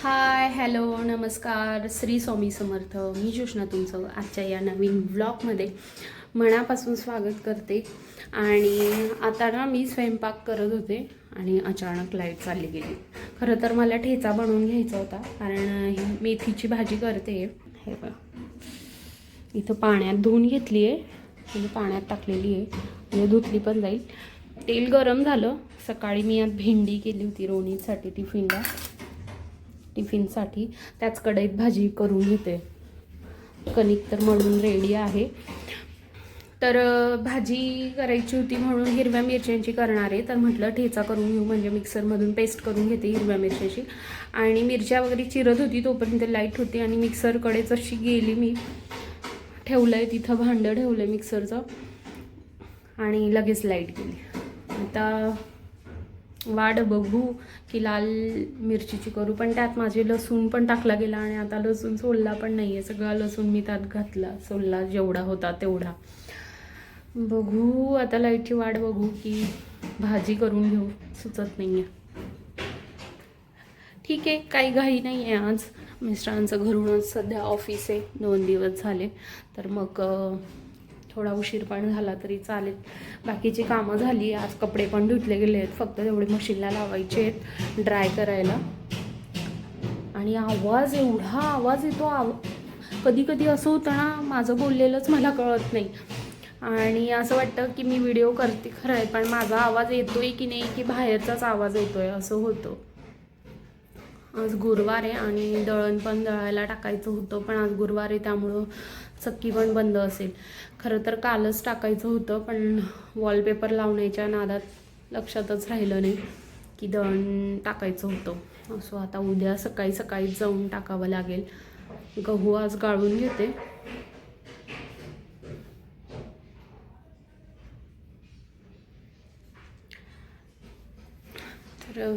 हाय, hello, नमस्कार, श्री स्वामी समर्थ. मी जोशना तुमचं आजच्या या नवीन व्लॉगमध्ये मनापासून स्वागत करते. आणि आता ना मी स्वयंपाक करत होते आणि अचानक लाईट चालली गेली. खरं तर मला ठेचा बनवून घ्यायचा होता, कारण ही मेथीची भाजी करते. हे बघा, इथं पाण्यात धुवून घेतली आहे, म्हणजे पाण्यात टाकलेली आहे, म्हणजे धुतली पण जाईल. तेल गरम झालं. सकाळी मी आज भेंडी केली होती रोनीसाठी टिफिनसाठी. त्याच कढईत भाजी करून घेते. कणिक तर मळून रेडी आहे. तर भाजी करायची होती म्हणून हिरव्या मिरच्यांची करणार आहे. तर म्हटलं ठेचा करून घेऊ, म्हणजे मिक्सरमधून पेस्ट करून घेते हिरव्या मिरच्याची. आणि मिरच्या वगैरे चिरत होती तोपर्यंत लाईट होती आणि मिक्सरकडे जशी गेली मी, ठेवलं आहे तिथं भांडं ठेवलं आहे मिक्सरचं, आणि लगेच लाईट गेली. आता वाट बघू की लाल मिरचीची करू, पण त्यात माझे लसूण पण टाकला गेला आणि आता लसूण सोलला पण नाही आहे. सगळा लसूण मी त्यात घातला, सोलला जेवढा होता तेवढा. बघू आता लाईटची वाट बघू की भाजी करून घेऊ, सुचत नाही आहे. ठीक आहे, काही घाई नाही आहे. आज मिस्टरांचं घरूनच सध्या ऑफिस आहे, 2 दिवस झाले, तर मग थोडा उशीर पण झाला तरी चालेल. बाकीची कामं झाली. आज कपडे पण धुतले गेले आहेत, फक्त तेवढे मशीनला लावायचे आहेत ड्राय करायला. आणि एवढा आवाज येतो, कधी कधी असं होतं ना, माझं बोललेलंच मला कळत नाही आणि असं वाटतं की मी व्हिडिओ करते खरं आहे, पण माझा आवाज येतोय की नाही, की बाहेरचाच आवाज येतोय असं होतं. आज गुरुवार आहे आणि दळण पण दळायला टाकायचं होतं, पण आज गुरुवार आहे त्यामुळं चक्की पण बंद असेल. खरं तर कालच टाकायचं होतं, पण वॉलपेपर लावण्याच्या नादात लक्षातच राहिलं नाही की दळण टाकायचं होतं. असं आता उद्या सकाळी सकाळीच जाऊन टाकावं लागेल. गहू आज गाळून घेते. तर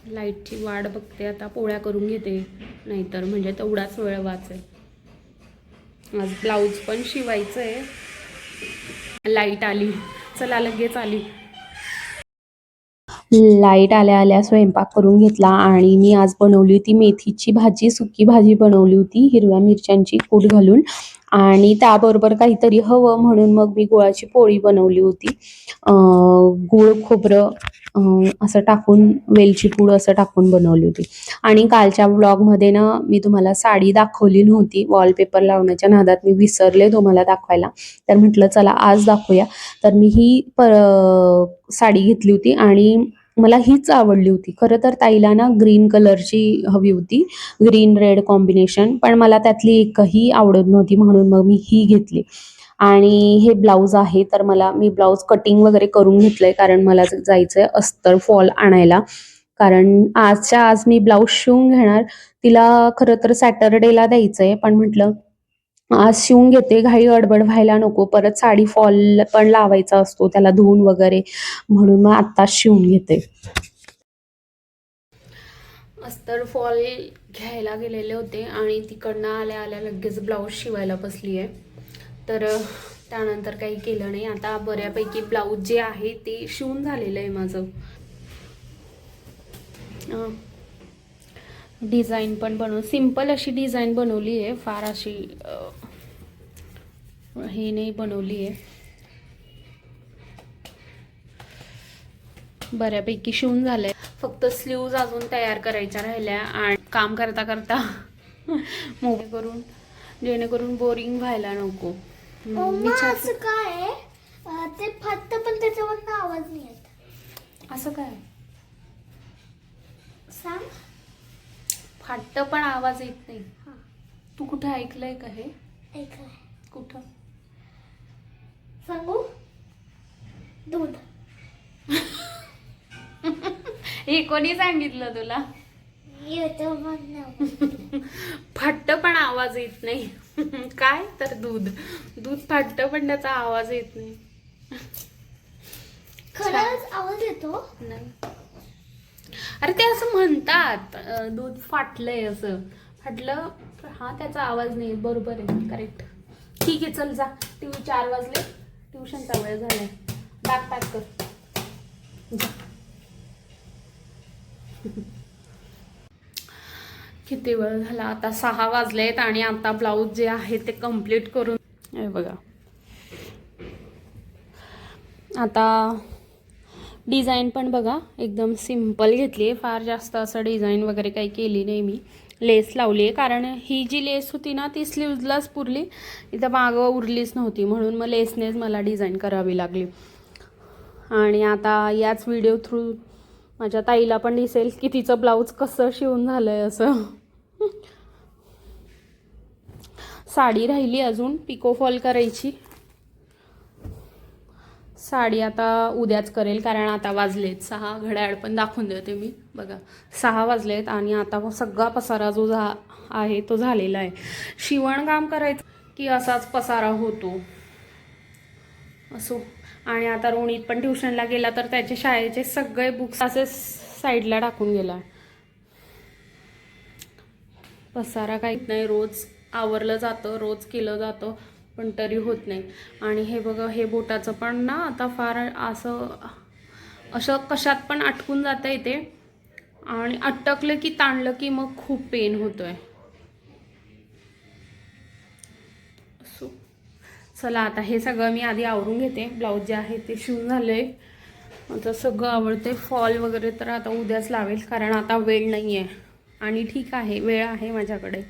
लाईटची वाट बघते आता, पोळ्या करून घेते, नाहीतर म्हणजे तेवढाच वेळ वाचेल. आज ब्लाऊज पण शिवायचं आहे. लाईट आली, चला लगेच आली. लाईट आल्या आल्या स्वयंपाक करून घेतला आणि मी आज बनवली होती मेथीची भाजी, सुकी भाजी बनवली होती हिरव्या मिरच्यांची कूट घालून. आणि त्याबरोबर काहीतरी हवं म्हणून मग मी गुळाची पोळी बनवली होती. गूळ खोबरं असं टाकून, वेलची पूड असं टाकून बनवली होती. आणि कालच्या व्लॉगमध्ये ना मी तुम्हाला साडी दाखवली नव्हती, वॉलपेपर लावण्याच्या नादात मी विसरले तुम्हाला दाखवायला. तर म्हटलं चला आज दाखवूया. तर मी ही साडी घेतली होती आणि मला हीच आवडली होती. खरं तर ताईला ना ग्रीन कलरची हवी होती, ग्रीन रेड कॉम्बिनेशन, पण मला त्यातली एकही आवडत नव्हती म्हणून मग मी ही घेतली. आणि हे ब्लाऊज आहे, तर मी ब्लाऊज कटिंग वगैरे करून घेतलंय, कारण मला जायचंय अस्तर फॉल आणायला. कारण आजच्या आज मी ब्लाऊज शिवून घेणार. तिला खरं तर सॅटरडेला द्यायचंय, पण म्हटलं आज शिवून घेते, घाई गडबड व्हायला नको, परत साडी फॉल पण लावायचा असतो त्याला धुवून वगैरे, म्हणून मग आत्ताच शिवून घेते. अस्तर फॉल घ्यायला गेलेले होते आणि तिकडनं आल्या आल्या लगेच ब्लाऊज शिवायला बसली आहे. तर त्यानंतर काही केलं नाही. आता बऱ्यापैकी ब्लाऊज जे आहे ते शिवून झालेलं आहे माझं. डिझाईन पण सिंपल अशी डिझाईन बनवली आहे, फार अशी हे नाही बनवली आहे. बऱ्यापैकी शिवून झालंय, फक्त स्लीव्ज अजून तयार करायच्या राहिल्या. आणि काम करता करता मोबाईल करून, जेणेकरून बोरिंग व्हायला नको. असं काय ते फाटतं पण त्याच्यावरनं आवाज नाही येत. असं काय सांग. फाटतं पण आवाज येत नाही? तू कुठं ऐकलंय का हे? ऐकलंय. कुठं सांगू? दूध. हे कोणी सांगितलं तुला? फाटतं पण आवाज येत नाही काय? तर दूध फाटतं पण त्याचा आवाज येत नाही. खरंच आवाज येतो नाही. अरे ते असं म्हणतात, दूध फाटलंय, असं फाटलं, हा त्याचा आवाज नाही. बरोबर आहे, करेक्ट. ठीक आहे, चल जा. 4 वाजले, ट्युशनचा वेळ झालाय. बॅग पॅक कर जा. किती वेळ झाला, आता 6 वाजलेत आणि आता ब्लाऊज जे आहे ते कंप्लीट करून हे बघा. आता डिझाईन पण बघा एकदम सिम्पल घेतली आहे, फार जास्त असं डिझाईन वगैरे काही केली नाही मी. लेस लावली आहे कारण ही जी लेस होती ना ती स्लीव्जलाच पुरली, इथं मागं उरलीच नव्हती, म्हणून मग लेसनेच मला डिझाईन करावी लागली. आणि आता याच व्हिडिओ थ्रू माझ्या ताईला पण दिसेल की तिचं ब्लाऊज कसं शिवून झालं आहे असं. साडी राहिली अजून पिको फॉल करायची. साडी आता उद्याच करेल कारण आता वाजलेत 6. घड्याळ पण दाखवून देते मी बघा, 6 वाजलेत आणि आता सगळा पसारा जो आहे तो झालेला आहे. शिवणकाम करायचं की असाच पसारा होतो असो. आणि आता रोणीत पण ट्युशनला गेला तर त्याचे शाळेचे सगळे बुक्स असे साईडला टाकून गेला. पसारा काहीच नाही, रोज आवरलं जातं, रोज केलं जातं, पण तरी होत नाही. आणि हे बघा, हे बोटाचं पण ना आता फार असं कशात पण अटकून जातं इथे, आणि अटकलं की ताणलं की मग खूप पेन होतोय. सो चला आता हे सगळं मी आधी आवरून घेते. ब्लाऊज जे आहे ते शिवून झाले, आता सगळं आवडते. फॉल वगैरे तर आता उद्याच लावेल कारण आता वेळ नाही आहे. आणि ठीक आहे, वेळ आहे माझ्याकडे.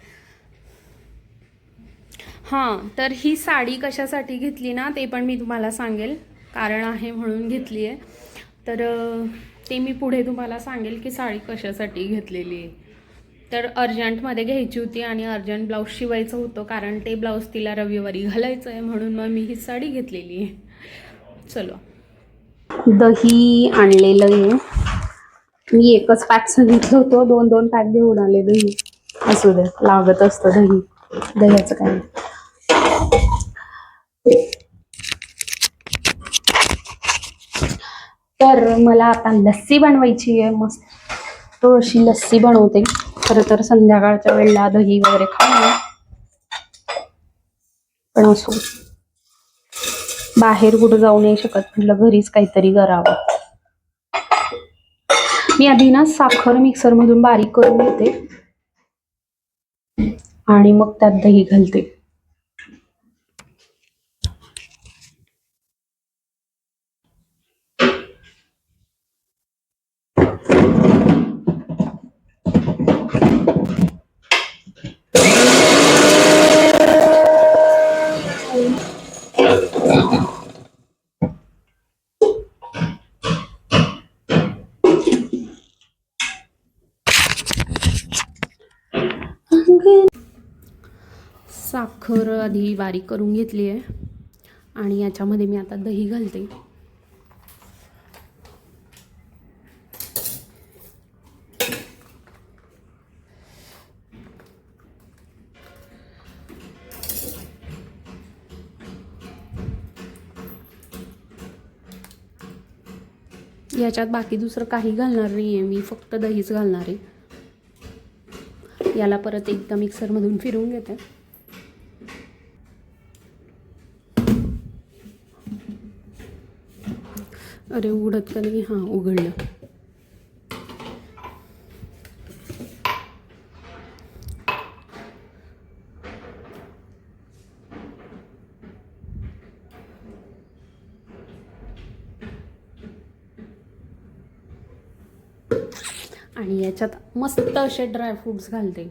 हां, तर ही साडी कशासाठी घेतली ना ते पण मी तुम्हाला सांगेल, कारण आहे म्हणून घेतली आहे. तर ते मी पुढे तुम्हाला सांगेल की साडी कशासाठी घेतलेली आहे. तर अर्जंटमध्ये घ्यायची होती आणि अर्जंट ब्लाऊज शिवायचं होतं कारण ते ब्लाऊज तिला रविवारी घालायचं आहे, म्हणून मग मी ही साडी घेतलेली आहे. चलो, दही आणलेलं आहे मी. एकच पॅक सांगितलं होतं, 2-2 पॅक घेऊन आले दही. असू दे, लागत असतं दही, दह्याचं काय. तर मला आता लस्सी बनवायची आहे, मस्त तो अशी लस्सी बनवते. खरं तर संध्याकाळच्या वेळेला दही वगैरे खाऊ, पण असो, बाहेर कुठं जाऊ नाही शकत, म्हटलं घरीच काहीतरी करावं. मी आधी ना साखर मिक्सरमधून बारीक करून घेते आणि मग त्यात दही घालते. साखर आधी बारीक करून घेतली आहे आणि याच्यामध्ये मी आता दही घालते. याच्यात बाकी दुसरं काही घालणार नाही आहे मी, फक्त दहीच घालणार आहे. याला परत एकदा मिक्सरमधून फिरवून घेते. अरे उघडत का नाही? हां, उघडलं. आणि याच्यात मस्त असे ड्रायफ्रूट्स घालते.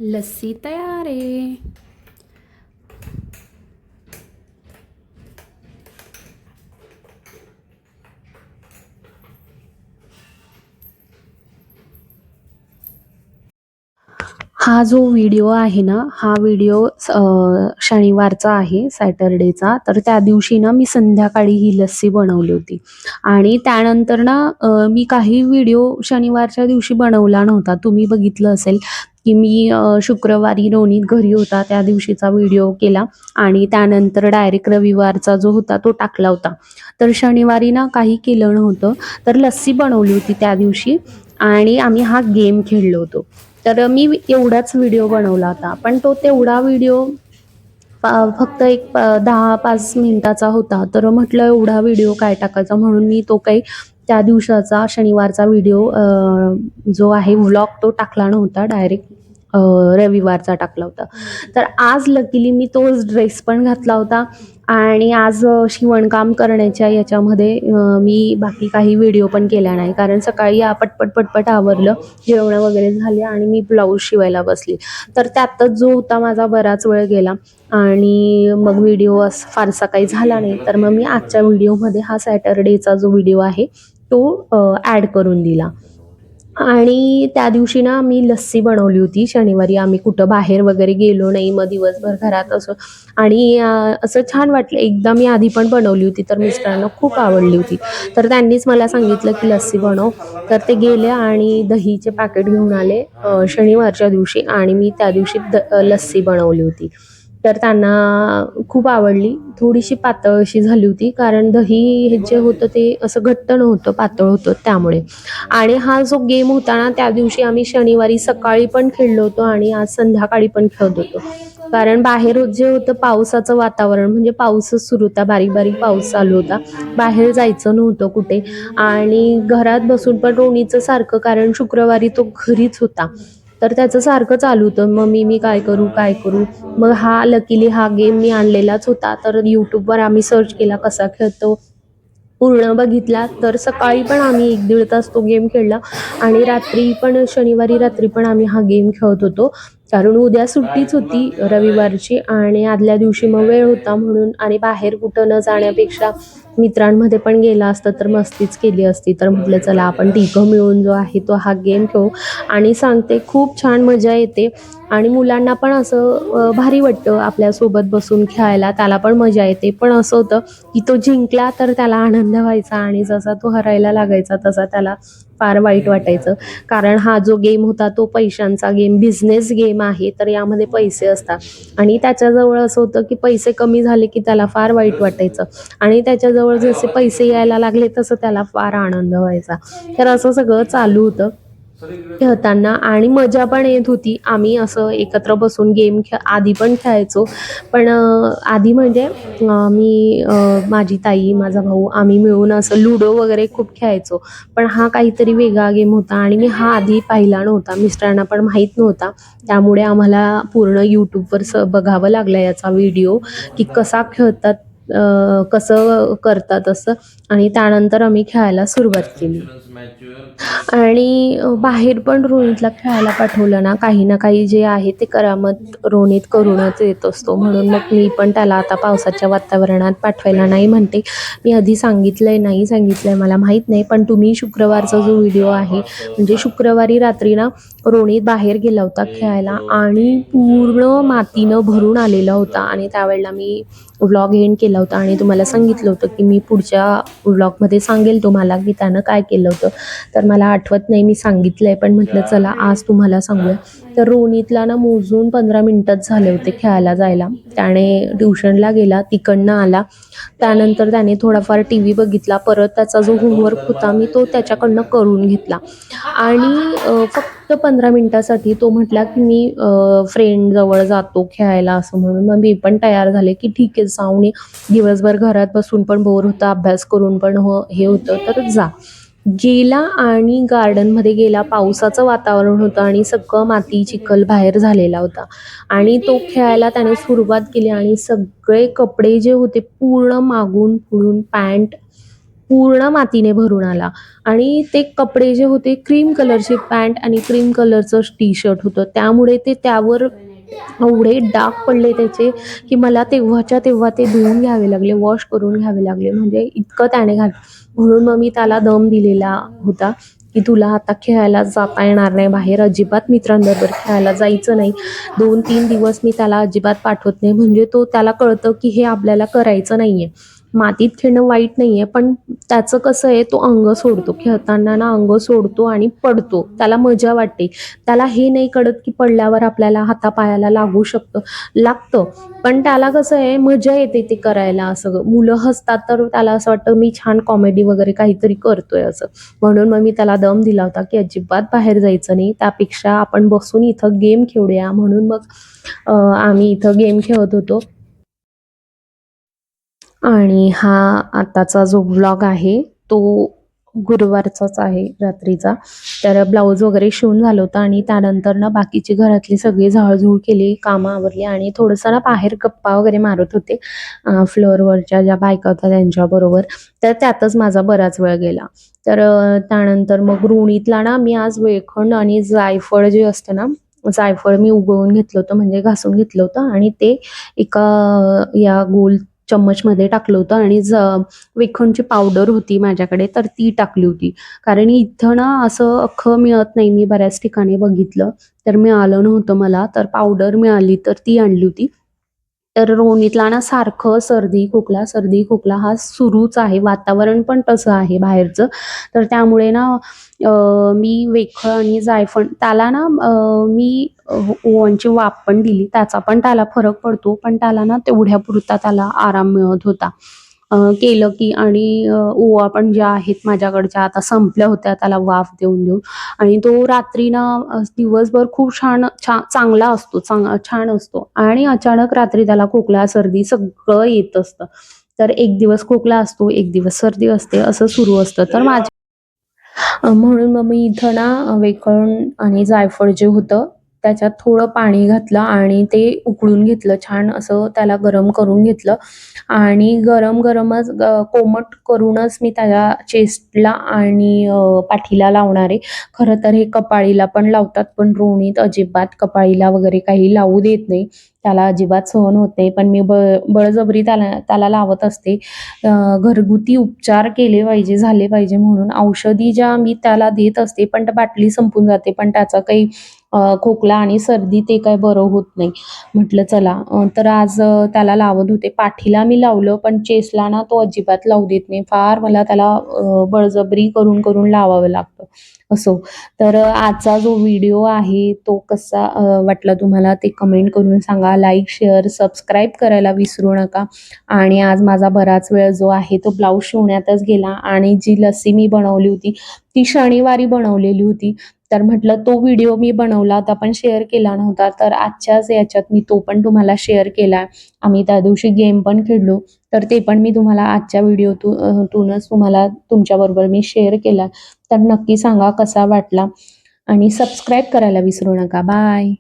लस्सी तयार आहे. हा जो व्हिडिओ आहे ना, हा व्हिडिओ शनिवारचा आहे, सॅटर्डेचा. तर त्या दिवशी ना मी संध्याकाळी ही लस्सी बनवली होती आणि त्यानंतर ना मी काही व्हिडिओ शनिवारच्या दिवशी बनवला नव्हता. तुम्ही बघितलं असेल की मी शुक्रवारी रोनित घरी होता त्या दिवशीचा व्हिडिओ केला आणि त्यानंतर डायरेक्ट रविवारचा जो होता तो टाकला होता. तर शनिवारी ना काही केलं नव्हतं, तर लस्सी बनवली होती त्या दिवशी आणि आम्ही हा गेम खेळलो होतो. तर मी एवढाच व्हिडिओ बनवला होता, पण तो तेवढा व्हिडिओ फक्त एक 10-5 मिनिटाचा होता. तर म्हटलं एवढा व्हिडिओ काय टाकायचा, म्हणून मी तो काही त्या दिवसाचा शनिवारचा व्हिडिओ जो आहे व्लॉग तो टाकला नव्हता. डायरेक्ट रविवारचा टाकला होता. तर आज लकीली मी तोच ड्रेस पण घातला होता आणि आज शिवणकाम करण्याच्या याच्यामध्ये मी बाकी काही व्हिडिओ पण केला नाही, कारण सकाळी पटपट आवरलं, जेवणं वगैरे झाली आणि मी ब्लाऊज शिवायला बसली. तर त्यातच जो होता माझा बराच वेळ गेला आणि मग व्हिडिओ असं फारसा काही झाला नाही. तर मग मी आजच्या व्हिडिओमध्ये हा सॅटरडेचा जो व्हिडिओ आहे तो ॲड करून दिला. आणि त्या दिवशी ना मी लस्सी बनवली होती. शनिवारी आम्ही कुठं बाहेर वगैरे गेलो नाही. मग दिवसभर घरात असं आणि असं छान वाटलं. एकदा मी आधी पण बनवली होती, तर मिस्टरांना खूप आवडली होती. तर त्यांनीच मला सांगितलं की लस्सी बनव. तर ते गेले आणि दहीचे पॅकेट घेऊन आले शनिवारच्या दिवशी आणि मी त्या दिवशी लस्सी बनवली होती. तर त्यांना खूप आवडली. थोडीशी पातळ अशी झाली होती, कारण दही हे जे होतं ते असं घट्ट नव्हतं, पातळ होतं त्यामुळे. आणि हा जो गेम होता ना, त्या दिवशी आम्ही शनिवारी सकाळी पण खेळलो होतो आणि आज संध्याकाळी पण खेळत होतो. कारण बाहेर जे होतं पावसाचं वातावरण, म्हणजे पाऊसच सुरू होता, बारीक पाऊस चालू होता. बाहेर जायचं नव्हतं कुठे आणि घरात बसून पण रोनीचं सारखं, कारण शुक्रवारी तो घरीच होता, तर त्याचं सारखं चालू होतं, मम्मी मी काय करू. मग लकीली हा गेम मी आणलेलाच होता. तर यूट्यूबवर आम्ही सर्च केला कसा खेळतो, पूर्ण बघितला. तर सकाळी पण आम्ही 1-1.5 तास तो गेम खेळला आणि शनिवारी रात्री पण आम्ही हा गेम खेळत होतो. कारण उद्या सुट्टीच होती रविवारची आणि आदल्या दिवशी मग वेळ होता म्हणून, आणि बाहेर कुठं न जाण्यापेक्षा मित्रांमध्ये पण गेला असतं तर मस्तीच केली असती. तर म्हटलं चला आपण तिघं मिळून जो आहे तो हा गेम खेळू. आणि सांगते खूप छान मजा येते आणि मुलांना पण असं भारी वाटतं आपल्यासोबत बसून खेळायला, त्याला पण मजा येते. पण असं होतं की तो जिंकला तर त्याला आनंद व्हायचा आणि जसा तो हरायला लागायचा तसा त्याला फार वाईट वाटायचं. कारण हा जो गेम होता तो पैशांचा गेम, बिझनेस गेम आहे. तर यामध्ये पैसे असतात आणि त्याच्याजवळ असं होतं की पैसे कमी झाले की त्याला फार वाईट वाटायचं आणि त्याच्याजवळ जसे पैसे यायला लागले तसं त्याला फार आनंद व्हायचा. तर असं सगळं चालू होतं खेळताना आणि मजा पण येत होती. आम्ही असं एकत्र बसून गेम आधी पण खेळायचो. पण आधी म्हणजे माझी ताई, माझा भाऊ आम्ही मिळून असं लुडो वगैरे खूप खेळायचो. पण हा काहीतरी वेगळा गेम होता आणि मी हा आधी पाहिला नव्हता. मिस्टरांना पण माहीत नव्हता. त्यामुळे आम्हाला पूर्ण YouTubeवर बघावं लागलं याचा व्हिडिओ की कसा खेळतात, कसं करतात असं, आणि त्यानंतर आम्ही खेळायला सुरुवात केली. आणि बाहेर पण रोहितला खेळायला पाठवलं ना काही जे आहे ते करामत रोनित करूनच येत असतो. म्हणून मग मी पण त्याला आता पावसाच्या वातावरणात पाठवायला नाही म्हणते. मी आधी नाही सांगितलंय मला माहीत नाही, पण तुम्ही शुक्रवारचा जो व्हिडिओ आहे, म्हणजे शुक्रवारी रात्री ना रोनित बाहेर गेला होता खेळायला आणि पूर्ण मातीनं भरून आलेला होता आणि त्यावेळेला मी व्लॉग एंड केला होता आणि तुम्हाला सांगितलं होतं की मी पुढच्या व्लॉगमध्ये सांगेल तुम्हाला की त्यानं काय केलं होतं. तर मला आठवत नाही मी सांगितलंय, पण म्हटलं चला आज तुम्हाला सांगूया. तर रोनितला ना मोजून 15 मिनिटच झाले होते खेळायला जायला. त्याने ट्युशनला गेला, तिकडनं आला, त्यानंतर त्याने थोडाफार TV बघितला. परत त्याचा जो होमवर्क होता मी तो त्याच्याकडनं करून घेतला आणि फक्त 15 मिनिटासाठी तो म्हटला की मी फ्रेंडजवळ जातो खेळायला असं म्हणून. मग मी पण तयार झाले की ठीक आहे जाऊन ये, दिवसभर घरात बसून पण बोर होतं, अभ्यास करून पण हे होतं, तर जा. गेला आणि गार्डनमध्ये गेला. पावसाचं वातावरण होतं आणि सगळं माती चिखल बाहेर झालेला होता आणि तो खेळायला त्याने सुरुवात केली आणि सगळे कपडे जे होते पूर्ण मागून पुढून पॅन्ट पूर्ण मातीने भरून आला आणि ते कपडे जे होते क्रीम कलरचे पॅन्ट आणि क्रीम कलरचं टी-शर्ट होतं, त्यामुळे त्यावर एवढे डाग पडले त्याचे की मला तेव्हाच्या तेव्हा ते धुवून घ्यावे लागले, वॉश करून घ्यावे लागले, म्हणजे इतकं त्याने म्हणून मग मी त्याला दम दिलेला होता की तुला आता खेळायला जाता येणार नाही बाहेर, अजिबात मित्रांबरोबर खेळायला जायचं नाही. 2-3 दिवस मी त्याला अजिबात पाठवत नाही, म्हणजे त्याला कळतं की हे आपल्याला करायचं नाही आहे. मातीत खेळणं वाईट नाही आहे, पण त्याचं कसं आहे, तो अंग सोडतो. खेळताना ना अंग सोडतो आणि पडतो. त्याला मजा वाटते. त्याला हे नाही कळत की पडल्यावर आपल्याला हातापायाला लागतं. पण त्याला कसं आहे, मजा येते ते करायला. असं मुलं हसतात तर त्याला असं वाटतं मी छान कॉमेडी वगैरे काहीतरी करतोय असं. म्हणून मग मी त्याला दम दिला होता की अजिबात बाहेर जायचं नाही. त्यापेक्षा आपण बसून इथं गेम खेळूया. म्हणून मग आम्ही इथं गेम खेळत होतो. आणि हा आताचा जो व्लॉग आहे तो गुरुवारचाच आहे रात्रीचा. तर ब्लाऊज वगैरे शिवून झालं होतं आणि त्यानंतर ना बाकीची घरातली सगळी झाडझूड केली, कामं आवरली आणि थोडंसं ना बाहेर गप्पा वगैरे मारत होते फ्लोअरवरच्या ज्या बायका होत्या त्यांच्याबरोबर. तर त्यातच माझा बराच वेळ गेला. तर त्यानंतर मग रुणीतला ना मी आज वेळखंड आणि जायफळ जे असतं ना, जायफळ मी उगवून घेतलं होतं, म्हणजे घासून घेतलं होतं आणि ते एका या गोल चम्मचमध्ये टाकलं होतं आणि वेखणची पावडर होती माझ्याकडे तर ती टाकली होती. कारण इथं ना असं अख्खं मिळत नाही. मी बऱ्याच ठिकाणी बघितलं तर मिळालं नव्हतं मला. तर पावडर मिळाली तर ती आणली होती. तर रोहितला ना सारखं सर्दी खोकला हा सुरूच आहे. वातावरण पण तसं आहे बाहेरचं. तर त्यामुळे ना मी वेखळ आणि जायफळ त्याला ना मी ओवांची वाफ पण दिली. त्याचा पण त्याला फरक पडतो. पण त्याला ना तेवढ्यापुरता त्याला आराम मिळत होता. केलं की आणि ओवा पण ज्या आहेत माझ्याकडच्या आता संपल्या होत्या त्याला वाफ देऊन आणि तो रात्री ना दिवसभर खूप चांगला असतो, छान असतो आणि अचानक रात्री त्याला खोकला, सर्दी सगळं येत असतं. तर एक दिवस खोकला असतो, एक दिवस सर्दी असते, असं सुरू असतं. तर म्हणून मग मी इथं ना वेलकण आणि जायफळ जे होतं त्याच्यात थोडं पाणी घातलं आणि ते उकळून घेतलं. छान असं त्याला गरम करून घेतलं आणि गरमच कोमट करूनच मी त्याला चेस्टला आणि पाठीला लावणार आहे. खरं तर हे कपाळीला पण लावतात, पण रोहित अजिबात कपाळीला वगैरे काही लावू देत नाही. त्याला अजिबात सहन होत नाही. पण मी बळजबरी त्याला लावत असते. घरगुती उपचार केले पाहिजे, झाले पाहिजे म्हणून औषधी ज्या मी त्याला देत असते, पण त्या बाटली संपून जाते. पण त्याचा काही खोकला आणि सर्दी ते काही बरं होत नाही. म्हटलं चला तर आज त्याला लावत होते. पाठीला मी लावलं, पण चेस्टला ना तो अजिबात लावू देत नाही. फार मला त्याला बळजबरी करून लावावं लागतं. असो. तर आजचा जो व्हिडिओ आहे तो कसा वाटला तुम्हाला ते कमेंट करून सांगा. लाईक, शेअर, सबस्क्राईब करायला विसरू नका. आणि आज माझा बराच वेळ जो आहे तो ब्लाऊज शिवण्यातच गेला आणि जी लस्सी मी बनवली होती ती शनिवारी बनवलेली होती. तर म्हटलं तो व्हिडिओ मी बनवला होता पण शेअर केला नव्हता. तर आजच्याच याच्यात मी तो पण तुम्हाला शेअर केला. आम्ही त्या दिवशी गेम पण खेळलो. तर ते पण मी तुम्हाला आजच्या व्हिडिओतूनच तुम्हाला तुमच्याबरोबर मी शेअर केला. तर नक्की सांगा कसा वाटला आणि सबस्क्राईब करायला विसरू नका. बाय.